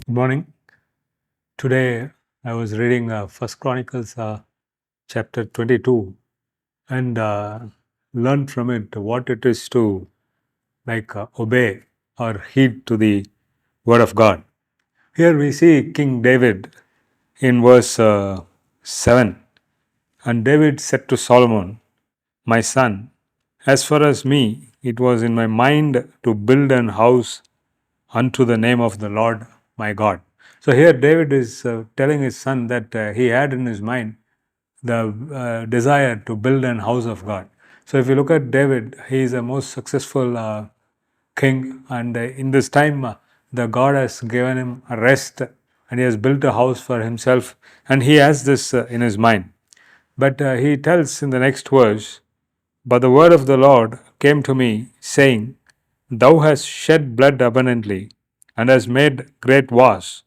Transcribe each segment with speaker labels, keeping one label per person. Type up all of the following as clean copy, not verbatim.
Speaker 1: Good morning. Today I was reading First Chronicles chapter 22 and learned from it what it is to obey or heed to the word of God. Here we see King David in verse 7. And David said to Solomon, my son, as far as me, it was in my mind to build an house unto the name of the Lord my God. So here David is telling his son that he had in his mind the desire to build an house of God. So if you look at David, he is a most successful king, and in this time, the God has given him a rest, and he has built a house for himself, and he has this in his mind. But he tells in the next verse, but the word of the Lord came to me, saying, thou hast shed blood abundantly, and hast made great wars.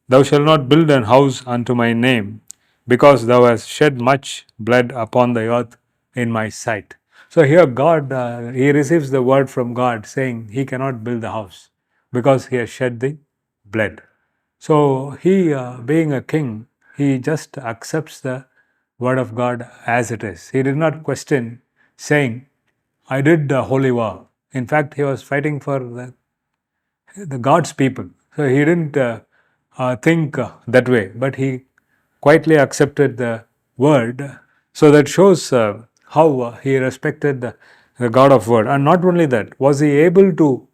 Speaker 1: Thou shalt not build an house unto my name, because thou hast shed much blood upon the earth in my sight. So here God, he receives the word from God saying he cannot build the house because he has shed the blood. So he, being a king, he just accepts the word of God as it is. He did not question, saying, I did the holy war. In fact, he was fighting for the God's people. So he didn't think that way, but he quietly accepted the word. So that shows how he respected the God of word. And not only that, was he able to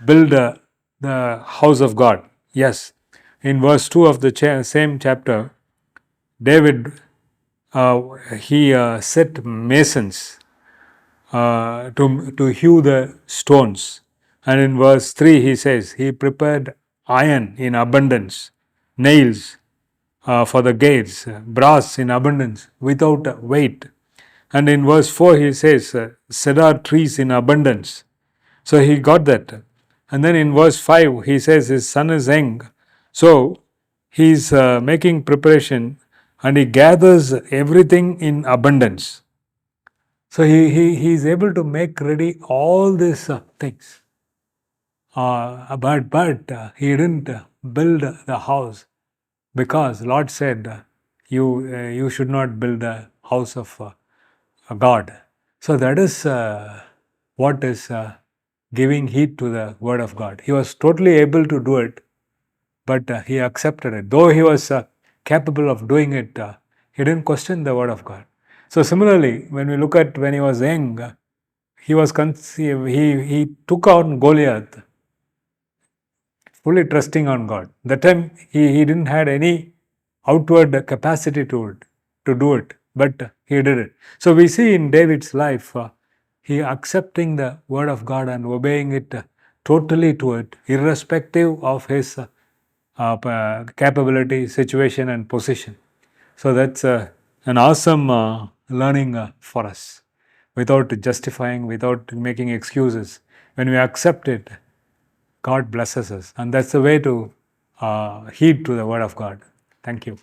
Speaker 1: build the house of God? Yes. In verse 2 of the same chapter, David, he set masons to hew the stones. And in verse 3, he says, he prepared iron in abundance, nails for the gates, brass in abundance, without weight. And in verse 4, he says, cedar trees in abundance. So he got that. And then in verse 5, he says, his son is young. So he's making preparation and he gathers everything in abundance. So he is able to make ready all these things. But he didn't build the house because Lord said you should not build the house of God. So that is what is giving heed to the word of God. He was totally able to do it, but he accepted it. Though he was capable of doing it, he didn't question the word of God. So similarly, when we look at when he was young, he took on Goliath fully trusting on God. That time he didn't had any outward capacity to do it, but he did it. So we see in David's life, he accepting the word of God and obeying it totally to it, irrespective of his capability, situation, and position. So that's an awesome learning for us. Without justifying, without making excuses, when we accept it, God blesses us. And that's the way to heed to the word of God. Thank you.